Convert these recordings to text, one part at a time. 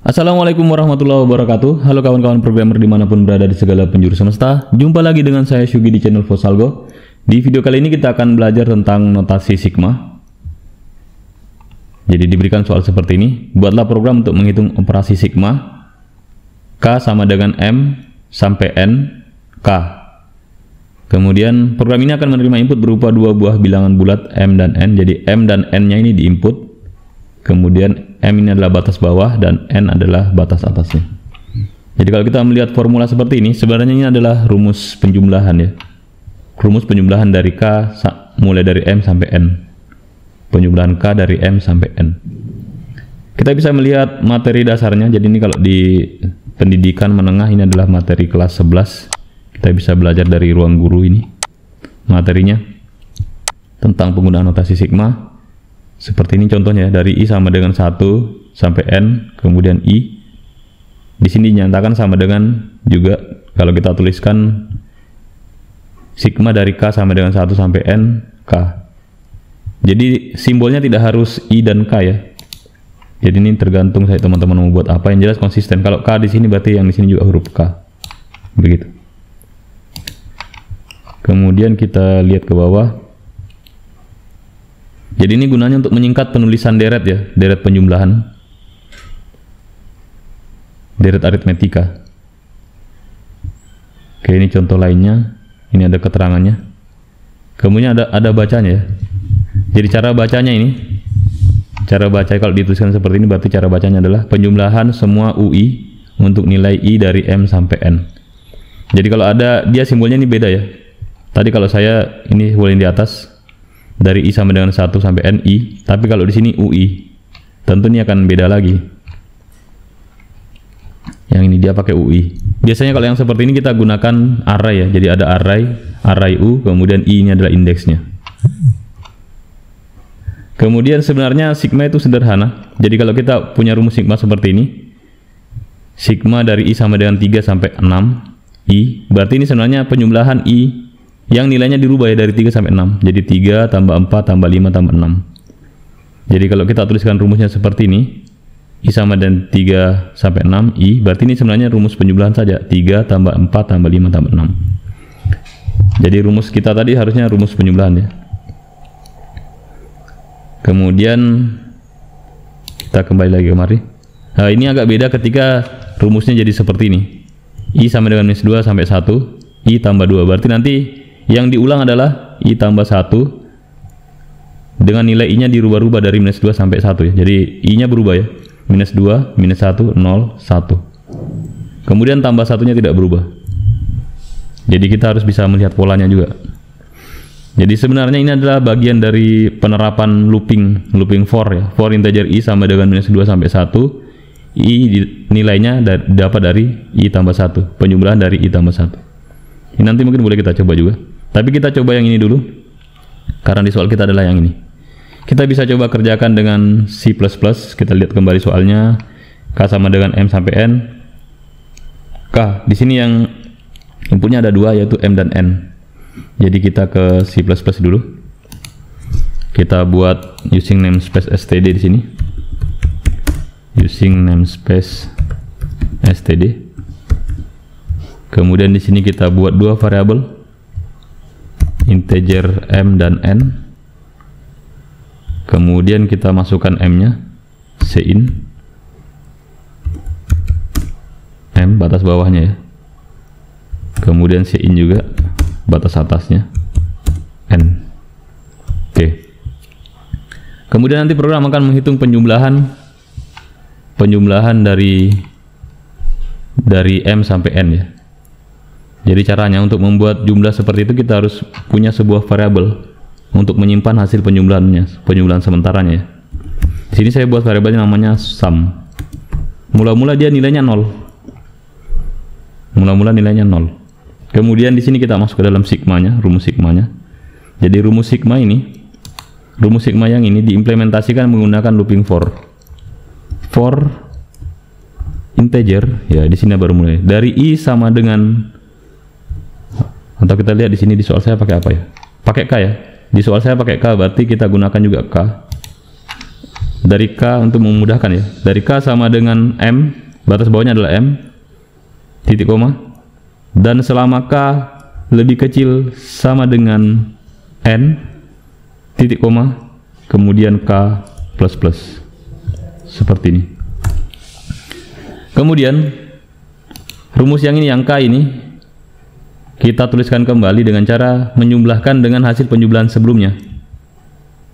Assalamualaikum warahmatullahi wabarakatuh. Halo kawan-kawan programmer dimanapun berada di segala penjuru semesta. Jumpa lagi dengan saya Syugi di channel Fosalgo. Di video kali ini kita akan belajar tentang notasi sigma. Jadi diberikan soal seperti ini. Buatlah program untuk menghitung operasi sigma. K sama dengan M sampai N K. Kemudian program ini akan menerima input berupa dua buah bilangan bulat M dan N. Jadi M dan N nya ini diinput. Kemudian M ini adalah batas bawah dan N adalah batas atasnya. Jadi kalau kita melihat formula seperti ini, sebenarnya ini adalah rumus penjumlahan ya. Rumus penjumlahan dari K mulai dari M sampai N. Penjumlahan K dari M sampai N. Kita bisa melihat materi dasarnya. Jadi ini kalau di pendidikan menengah ini adalah materi kelas 11. Kita bisa belajar dari ruang guru ini. Materinya tentang penggunaan notasi sigma. Seperti ini contohnya, dari I sama dengan 1 sampai N, kemudian I. Di sini dinyatakan sama dengan juga kalau kita tuliskan sigma dari K sama dengan 1 sampai N, K. Jadi simbolnya tidak harus I dan K ya. Jadi ini tergantung saya teman-teman mau buat apa, yang jelas konsisten. Kalau K di sini berarti yang di sini juga huruf K. Begitu. Kemudian kita lihat ke bawah. Jadi ini gunanya untuk menyingkat penulisan deret ya, deret penjumlahan, deret aritmetika. Oke, ini contoh lainnya. Ini ada keterangannya. Kemudian ada bacanya ya. Jadi cara bacanya ini, cara baca kalau dituliskan seperti ini berarti cara bacanya adalah penjumlahan semua UI untuk nilai I dari M sampai N. Jadi kalau ada, dia simbolnya ini beda ya. Tadi kalau saya ini boleh di atas. Dari I sama dengan 1 sampai N I, tapi kalau di sini UI, tentu ini akan beda lagi. Yang ini dia pakai UI. Biasanya kalau yang seperti ini kita gunakan array ya. Jadi ada array U, kemudian I ini adalah indeksnya. Kemudian sebenarnya sigma itu sederhana. Jadi kalau kita punya rumus sigma seperti ini, sigma dari I sama dengan 3 sampai 6 I, berarti ini sebenarnya penjumlahan I yang nilainya dirubah ya dari 3 sampai 6. Jadi 3 tambah 4 tambah 5 tambah 6. Jadi kalau kita tuliskan rumusnya seperti ini, I sama dengan 3 sampai 6 I, berarti ini sebenarnya rumus penjumlahan saja. 3 tambah 4 tambah 5 tambah 6. Jadi rumus kita tadi harusnya rumus penjumlahan ya. Kemudian kita kembali lagi kemari. Nah, ini agak beda ketika rumusnya jadi seperti ini. I sama dengan minus 2 sampai 1, I tambah 2. Berarti nanti yang diulang adalah I tambah 1 dengan nilai I nya dirubah-rubah dari minus 2 sampai 1 ya. Jadi I nya berubah ya. Minus 2, minus 1, 0, 1. Kemudian tambah satunya tidak berubah. Jadi kita harus bisa melihat polanya juga. Jadi sebenarnya ini adalah bagian dari penerapan looping for ya. For integer I sama dengan minus 2 sampai 1. I nilainya dapat dari I tambah 1. Penjumlahan dari I tambah 1. Ini nanti mungkin boleh kita coba juga. Tapi kita coba yang ini dulu. Karena di soal kita adalah yang ini. Kita bisa coba kerjakan dengan C++. Kita lihat kembali soalnya. K sama dengan M sampai N. K. Di sini yang inputnya ada dua, yaitu M dan N. Jadi kita ke C++ dulu. Kita buat using namespace std di sini. Using namespace std. Kemudian di sini kita buat dua variabel, integer M dan N. Kemudian kita masukkan M-nya, cin M batas bawahnya ya. Kemudian cin juga batas atasnya N. Oke. Kemudian nanti program akan menghitung penjumlahan dari M sampai N ya. Jadi caranya untuk membuat jumlah seperti itu kita harus punya sebuah variabel untuk menyimpan hasil penjumlahan sementaranya ya. Di sini saya buat variabelnya namanya sum. Mula-mula dia nilainya 0. Mula-mula nilainya 0. Kemudian di sini kita masuk ke dalam sigmanya, rumus sigmanya. Jadi rumus sigma yang ini diimplementasikan menggunakan looping for. For integer ya, di sini baru mulai. Dari I sama dengan, atau kita lihat di sini di soal saya pakai apa ya? Pakai K ya. Di soal saya pakai K, berarti kita gunakan juga K. dari K untuk memudahkan ya. Dari K sama dengan M, batas bawahnya adalah M, titik koma. Dan selama K lebih kecil sama dengan N, titik koma, kemudian K plus plus. Seperti ini. Kemudian rumus yang ini, yang K ini, kita tuliskan kembali dengan cara menjumlahkan dengan hasil penjumlahan sebelumnya.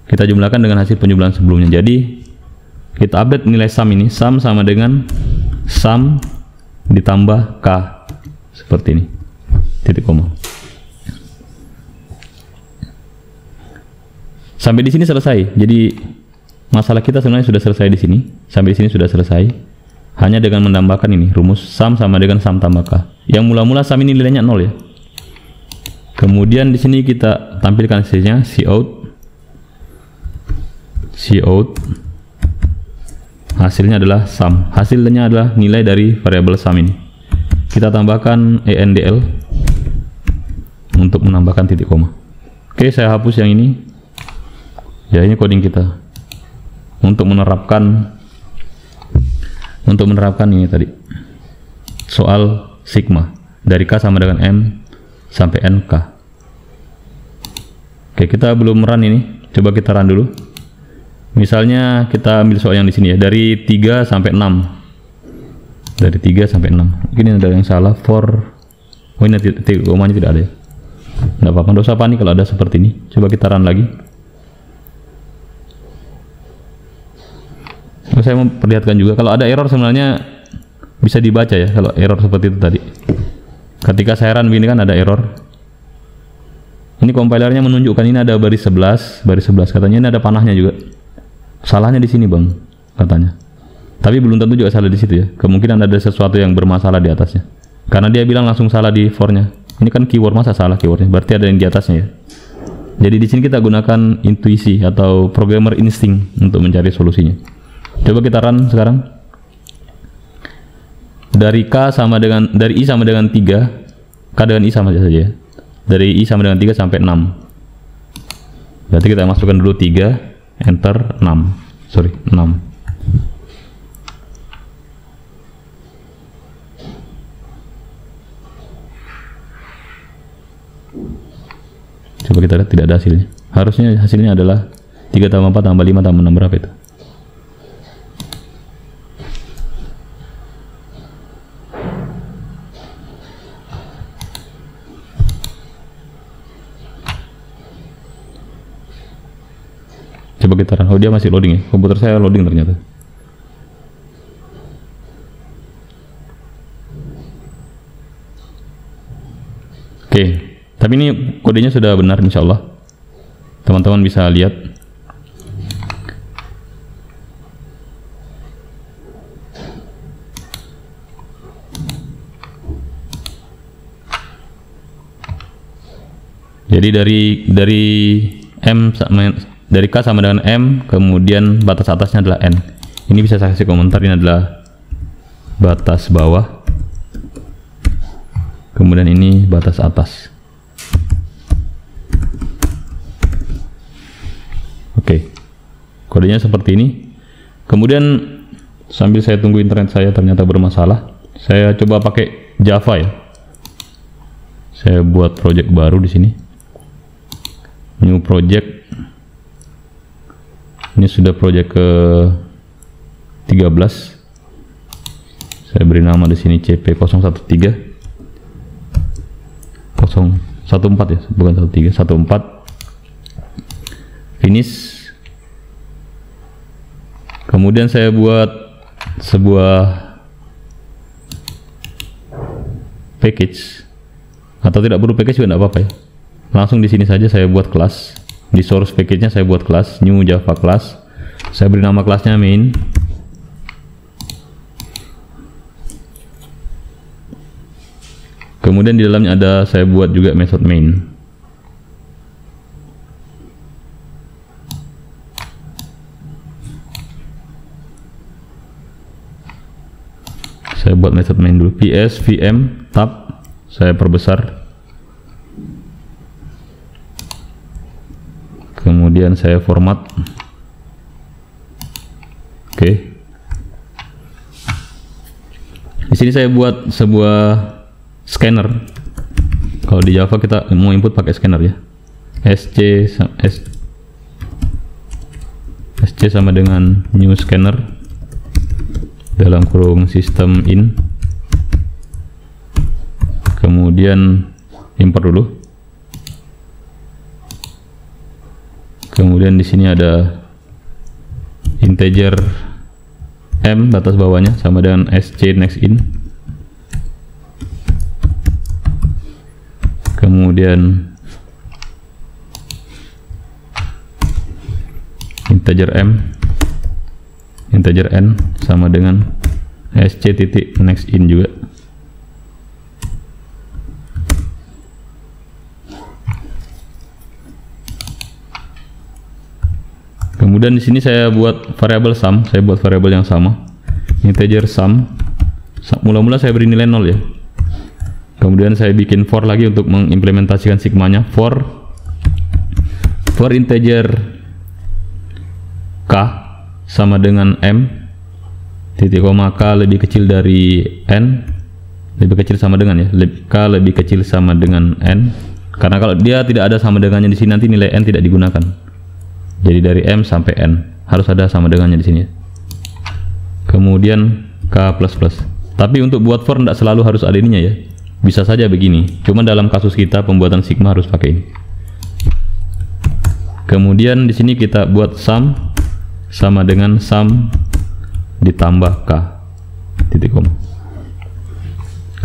Kita jumlahkan dengan hasil penjumlahan sebelumnya. Jadi kita update nilai sum ini. Sum sama dengan sum ditambah K. Seperti ini. Titik koma. Sampai di sini selesai. Jadi masalah kita sebenarnya sudah selesai di sini. Sampai di sini sudah selesai. Hanya dengan menambahkan ini, rumus sum sama dengan sum tambah K. Yang mula-mula sum ini nilainya 0 ya. Kemudian di sini kita tampilkan hasilnya, cout. Hasilnya adalah sum. Hasilnya adalah nilai dari variabel sum ini. Kita tambahkan endl untuk menambahkan titik koma. Oke, saya hapus yang ini. Ya, ini coding kita untuk menerapkan ini tadi. Soal sigma dari K sama dengan M sampai NK. Oke, kita belum run ini. Coba kita run dulu. Misalnya kita ambil soal yang di sini ya, dari 3 sampai 6. Dari 3 sampai 6. Mungkin ini ada yang salah oh ini titik komanya tidak ada ya. Enggak apa-apa, enggak usah panik kalau ada seperti ini. Coba kita run lagi. Saya mau perlihatkan juga kalau ada error sebenarnya bisa dibaca ya, kalau error seperti itu tadi. Ketika saya run begini kan ada error. Ini compilernya menunjukkan ini ada baris 11, katanya ini ada panahnya juga. Salahnya di sini bang, katanya. Tapi belum tentu juga salah di situ ya. Kemungkinan ada sesuatu yang bermasalah di atasnya. Karena dia bilang langsung salah di for-nya. Ini kan keyword, masa salah keywordnya? Berarti ada yang di atasnya ya. Jadi di sini kita gunakan intuisi atau programmer insting untuk mencari solusinya. Coba kita run sekarang. Dari I sama dengan 3. K dengan I sama saja ya. Dari I sama dengan 3 sampai 6. Berarti kita masukkan dulu 3, enter 6. 6. Coba kita lihat, tidak ada hasilnya. Harusnya hasilnya adalah 3 tambah 4 tambah 5 tambah 6 berapa itu? Coba kita run. Oh, dia masih loading ya. Komputer saya loading ternyata. Oke, tapi ini kodenya sudah benar insya Allah. Teman-teman bisa lihat. Jadi dari K sama dengan M, kemudian batas atasnya adalah N. Ini bisa saya kasih komentar, ini adalah batas bawah, kemudian ini batas atas. Oke, kodenya seperti ini. Kemudian sambil saya tunggu internet saya ternyata bermasalah, saya coba pakai Java ya. Saya buat project baru di sini, new project. Ini sudah project ke 13. Saya beri nama di sini CP013 014 ya, bukan 13, 14. Finish. Kemudian saya buat sebuah package, atau tidak perlu package juga tidak apa-apa ya. Langsung di sini saja saya buat kelas. Di source package-nya saya buat kelas new Java class. Saya beri nama kelasnya main. Kemudian di dalamnya ada, saya buat juga method main. Saya buat method main dulu. ps vm tab saya perbesar. Kemudian saya format. Di sini saya buat sebuah scanner. Kalau di Java kita mau input pakai scanner ya. SC sama dengan new scanner dalam kurung system in. Kemudian import dulu. Kemudian di sini ada integer m batas bawahnya sama dengan sc next in. Kemudian integer m, integer n sama dengan sc titik next in juga. Kemudian di sini saya buat variabel sum, saya buat variabel yang sama, integer sum. Mula-mula saya beri nilai 0 ya. Kemudian saya bikin for lagi untuk mengimplementasikan sigmanya. For integer k sama dengan m titik koma k lebih kecil dari n, lebih kecil sama dengan ya, k lebih kecil sama dengan n. Karena kalau dia tidak ada sama dengannya di sini nanti nilai n tidak digunakan. Jadi dari m sampai n harus ada sama dengannya di sini. Kemudian k++. Tapi untuk buat for tidak selalu harus ada ininya ya. Bisa saja begini. Cuma dalam kasus kita pembuatan sigma harus pakai ini. Kemudian di sini kita buat sum sama dengan sum ditambah k titik koma.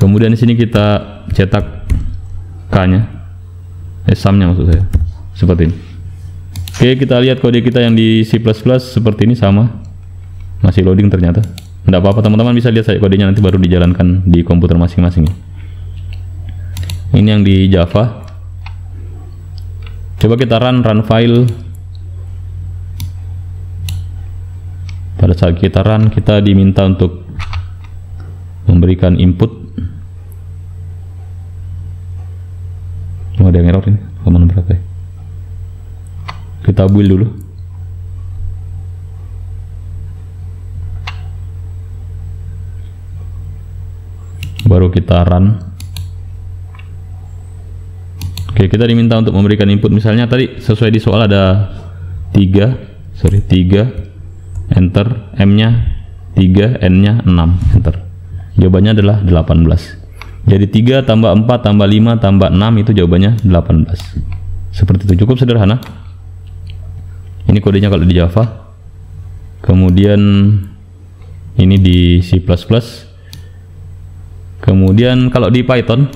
Kemudian di sini kita cetak k-nya, sum-nya maksud saya, seperti ini. Oke, kita lihat kode kita yang di C++ seperti ini sama. Masih loading ternyata. Tidak apa-apa, teman-teman bisa lihat saya kodenya nanti baru dijalankan di komputer masing-masing. Ini yang di Java. Coba kita run file. Pada saat kita run, kita diminta untuk memberikan input. Oh, ada yang error ini. Halaman berapa ya? Kita build dulu. Baru kita run. Oke, kita diminta untuk memberikan input. Misalnya tadi sesuai di soal ada 3, enter, m-nya 3, n-nya 6, enter. Jawabannya adalah 18. Jadi 3 tambah 4 tambah 5 tambah 6 itu jawabannya 18. Seperti itu, cukup sederhana. Ini kodenya kalau di Java. Kemudian ini di C++. Kemudian kalau di Python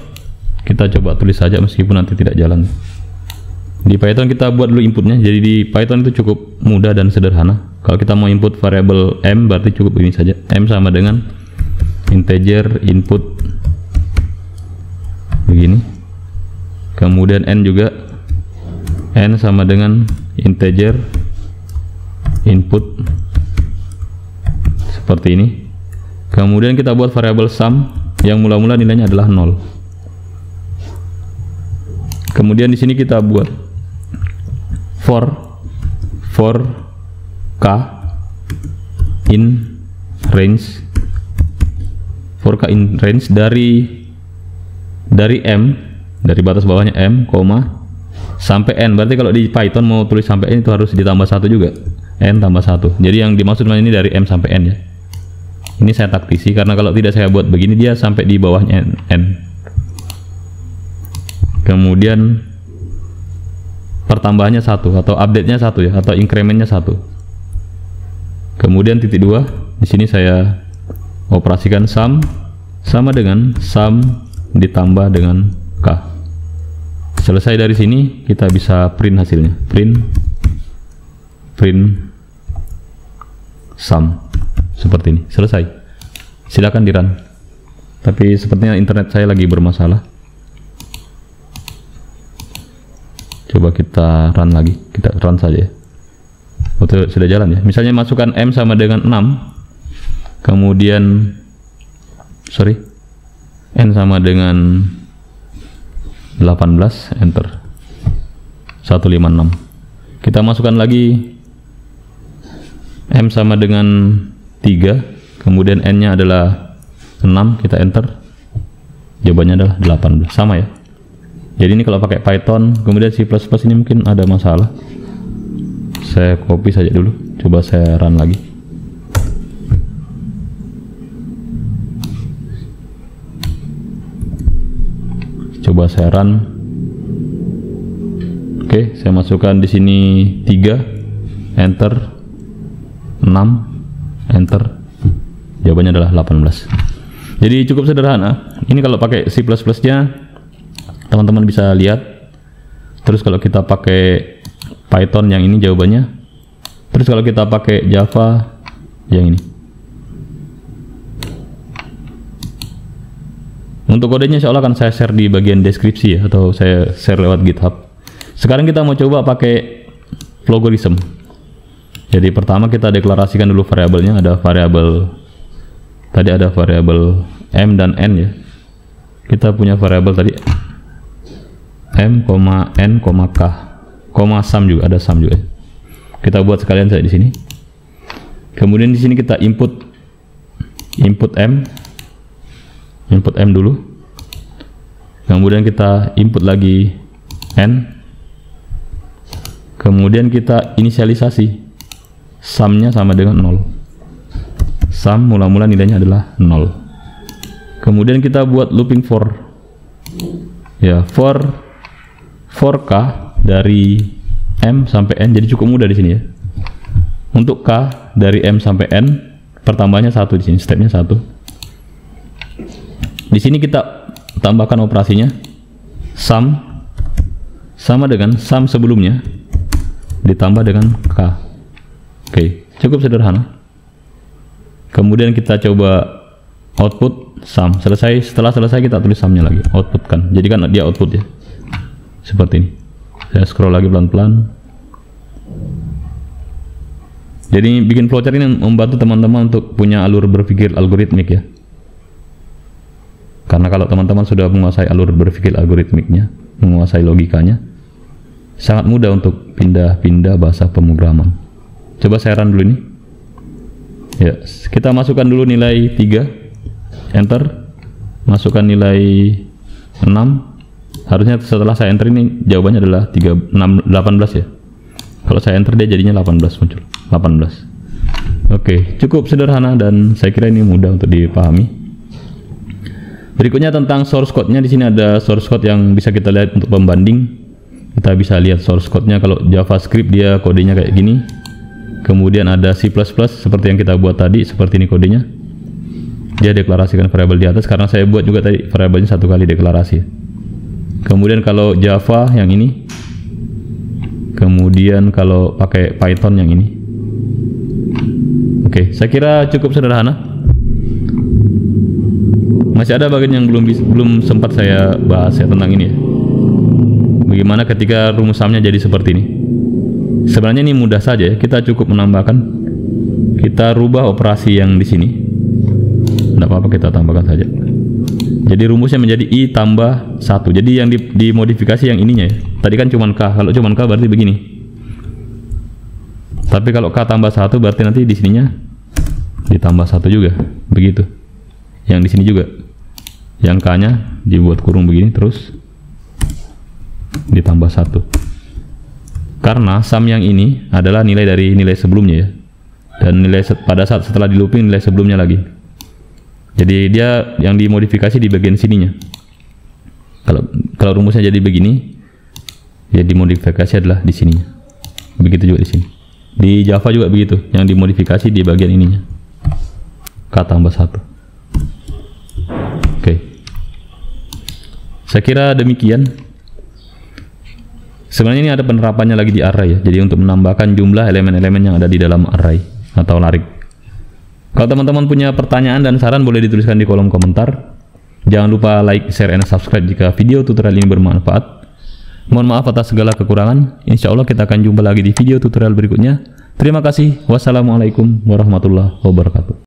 kita coba tulis saja meskipun nanti tidak jalan. Di Python kita buat dulu inputnya. Jadi di Python itu cukup mudah dan sederhana. Kalau kita mau input variabel m berarti cukup ini saja. M sama dengan integer input begini. Kemudian n juga, n sama dengan integer input seperti ini. Kemudian kita buat variabel sum yang mula-mula nilainya adalah 0. Kemudian di sini kita buat for k in range, for k in range dari m, dari batas bawahnya m, sampai n. Berarti kalau di Python mau tulis sampai n itu harus ditambah 1 juga, n tambah 1. Jadi yang dimaksud ini dari m sampai n ya. Ini saya taktisi karena kalau tidak saya buat begini dia sampai di bawahnya n. Kemudian pertambahannya 1 atau update-nya 1 ya, atau increment-nya 1. Kemudian titik 2, di sini saya operasikan sum sama dengan sum ditambah dengan k. Selesai dari sini kita bisa print hasilnya. Print sum seperti ini. Selesai. Silakan di run. Tapi sepertinya internet saya lagi bermasalah. Coba kita run lagi. Kita run saja ya. Oh, sudah jalan ya. Misalnya masukkan m sama dengan 6. Kemudian n sama dengan 18, enter. 156. Kita masukkan lagi m sama dengan 3, kemudian n-nya adalah 6, kita enter. Jawabannya adalah 18. Sama ya. Jadi ini kalau pakai Python, kemudian C++ ini mungkin ada masalah. Saya copy saja dulu. Coba saya run lagi. Coba saya run. Oke, saya masukkan di sini 3, enter, 6, enter. Jawabannya adalah 18. Jadi cukup sederhana. Ini kalau pakai C++ nya teman-teman bisa lihat. Terus kalau kita pakai Python yang ini jawabannya. Terus kalau kita pakai Java yang ini. Untuk kodenya insya Allah akan saya share di bagian deskripsi ya, atau saya share lewat GitHub. Sekarang kita mau coba pakai logarithm. Jadi pertama kita deklarasikan dulu variabelnya. Ada variabel, tadi ada variabel m dan n ya. Kita punya variabel tadi m, n, k, sum juga, ada sum juga. Kita buat sekalian saya di sini. Kemudian di sini kita input m dulu. Kemudian kita input lagi n. Kemudian kita inisialisasi. Sumnya sama dengan 0. Sum mula-mula nilainya adalah 0. Kemudian kita buat looping for. Ya, for k dari m sampai n. Jadi cukup mudah di sini ya. Untuk k dari m sampai n, pertambahannya 1 di sini, stepnya 1. Di sini kita tambahkan operasinya. Sum sama dengan sum sebelumnya ditambah dengan k. Oke, cukup sederhana. Kemudian kita coba output sum. Setelah selesai kita tulis sumnya lagi, output kan. Jadi kan dia output ya. Seperti ini. Saya scroll lagi pelan-pelan. Jadi bikin flowchart ini membantu teman-teman untuk punya alur berpikir algoritmik ya. Karena kalau teman-teman sudah menguasai alur berpikir algoritmiknya, menguasai logikanya, sangat mudah untuk pindah-pindah bahasa pemrograman. Coba saya run dulu ini. Ya, kita masukkan dulu nilai 3, enter. Masukkan nilai 6. Harusnya setelah saya enter ini jawabannya adalah 18 ya. Kalau saya enter dia jadinya 18 muncul. 18. Oke, cukup sederhana dan saya kira ini mudah untuk dipahami. Berikutnya tentang source code-nya. Di sini ada source code yang bisa kita lihat untuk pembanding. Kita bisa lihat source code-nya. Kalau JavaScript dia kodenya kayak gini. Kemudian ada C++ seperti yang kita buat tadi, seperti ini kodenya. Dia deklarasikan variabel di atas karena saya buat juga tadi variabelnya 1 kali deklarasi. Kemudian kalau Java yang ini. Kemudian kalau pakai Python yang ini. Oke, saya kira cukup sederhana. Masih ada bagian yang belum sempat saya bahas ya tentang ini ya. Bagaimana ketika rumus sumnya jadi seperti ini. Sebenarnya ini mudah saja ya. Kita cukup menambahkan. Kita rubah operasi yang di sini. Tidak apa-apa, kita tambahkan saja. Jadi rumusnya menjadi I tambah 1. Jadi yang dimodifikasi yang ininya ya. Tadi kan cuma K. Kalau cuma K berarti begini. Tapi kalau K tambah 1 berarti nanti di sininya ditambah 1 juga. Begitu. Yang di sini juga. Yang K-nya dibuat kurung begini terus ditambah 1. Karena sum yang ini adalah nilai dari nilai sebelumnya ya. Dan nilai pada saat setelah di looping nilai sebelumnya lagi. Jadi dia yang dimodifikasi di bagian sininya. Kalau rumusnya jadi begini, ya dimodifikasi adalah di sininya. Begitu juga di sini. Di Java juga begitu, yang dimodifikasi di bagian ininya. K tambah 1. Oke. Saya kira demikian. Sebenarnya ini ada penerapannya lagi di array ya. Jadi untuk menambahkan jumlah elemen-elemen yang ada di dalam array atau larik. Kalau teman-teman punya pertanyaan dan saran boleh dituliskan di kolom komentar. Jangan lupa like, share, and subscribe jika video tutorial ini bermanfaat. Mohon maaf atas segala kekurangan. Insya Allah kita akan jumpa lagi di video tutorial berikutnya. Terima kasih. Wassalamualaikum warahmatullahi wabarakatuh.